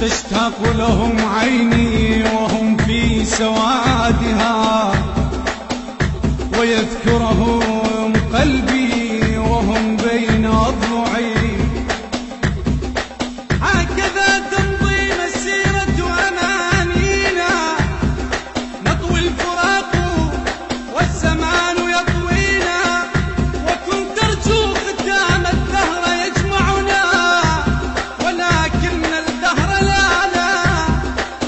تشتاق لهم عيني وهم في سوادها، ويذكرهم قلبي وهم بين أضلعي. هكذا تمضي مسيرة أمانينا، نطوي الفراق والزمان يطوينا، وكنت أرجو ختام الدهر يجمعنا، ولكن الدهر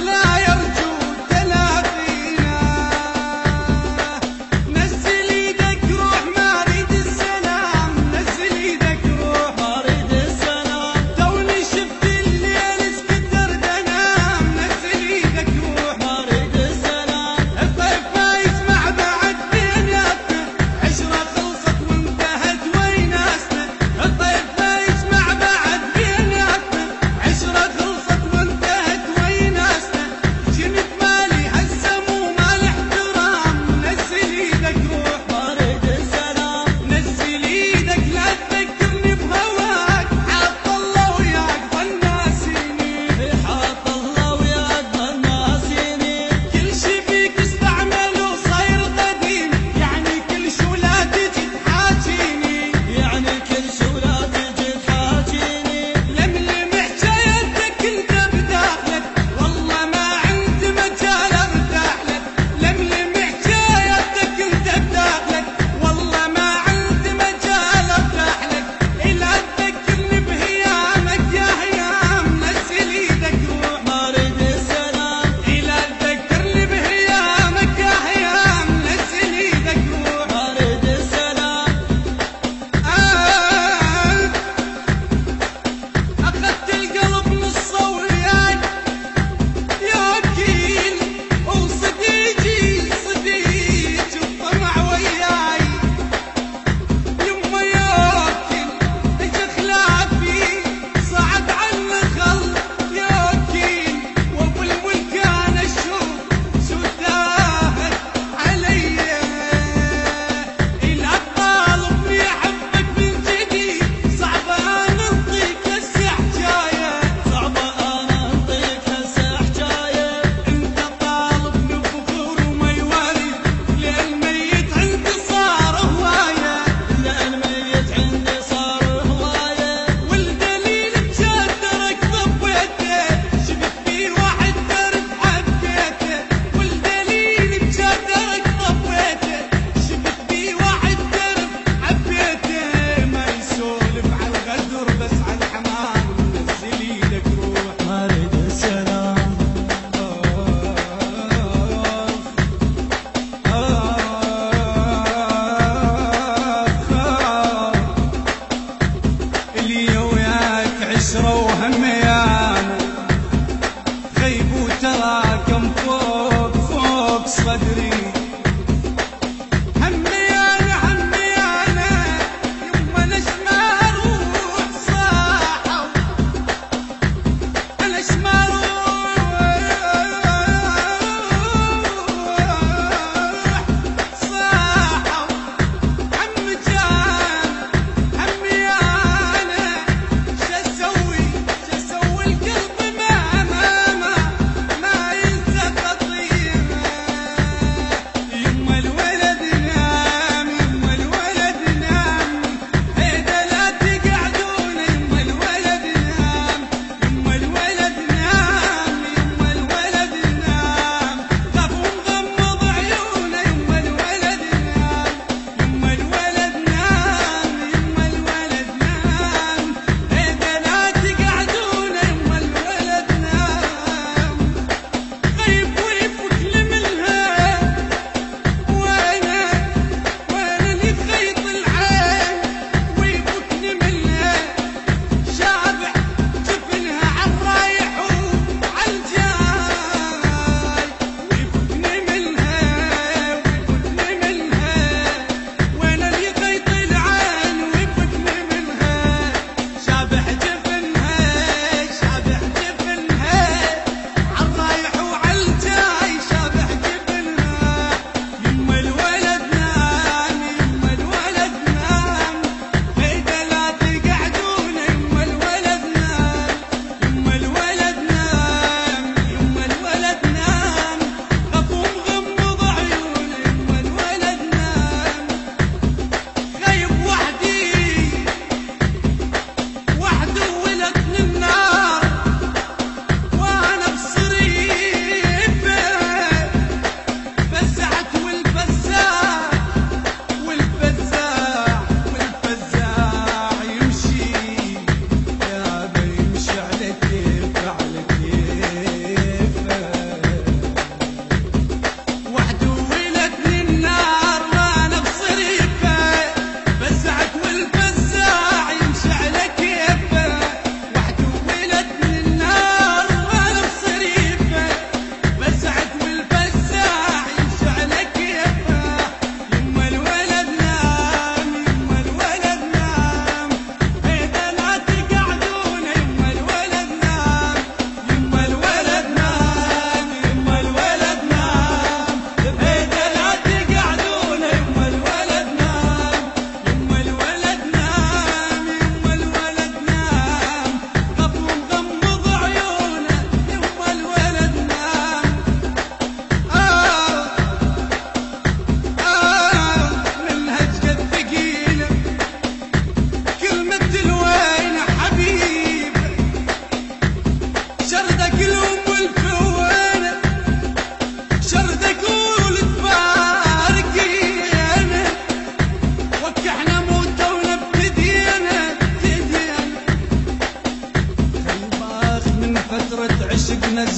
لا يرجو تلاقينا.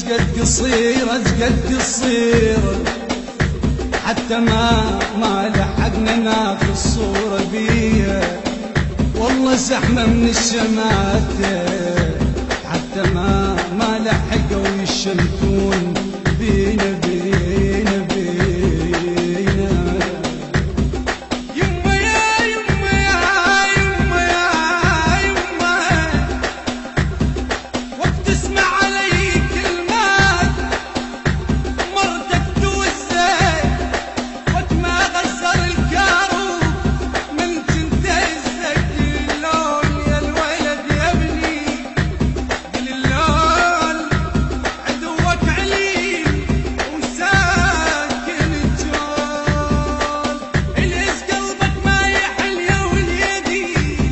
ازقد قصير ازقد قصير حتى ما لحقنا ناخذ الصورة بيه، والله زحمة من الشماتة حتى ما لحقوا يشمتون بينا بينا بينا. يما يا يما يا يما يا يما وقت تسمع علي كلمات مرتك توزي وقت ما غسر الكاروب من تنتهزك اللون يا الولد يا ابني قل اللون عدوك عليم وساكن الجول. ليش قلبك ما يحن يا وليدي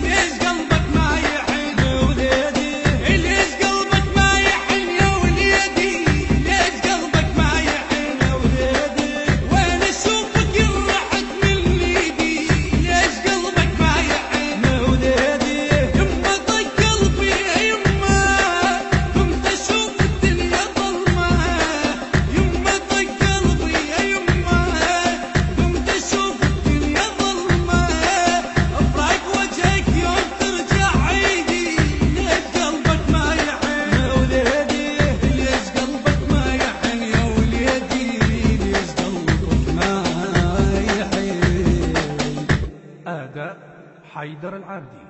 ليش قلبك ما يحن يا وليدي ليش قلبك ما يحن يا وليدي ليش قلبك ما يحن يا وليدي وين اشوفك يرحت من ايدي ليش قلبك ما يحن يا وليدي. يما طق قلبي يا يما قمت اشوف الدنيا ظلمه يما طق قلبي يا يما قمت اشوف الدنيا ظلمه افرق وجهك يوم ترجع عيدي ليش قلبك ما يحن يا وليدي ليش قلبك ما يحن يا وليدي ليش قلبك ما يحن. أداء حيدر العابدي.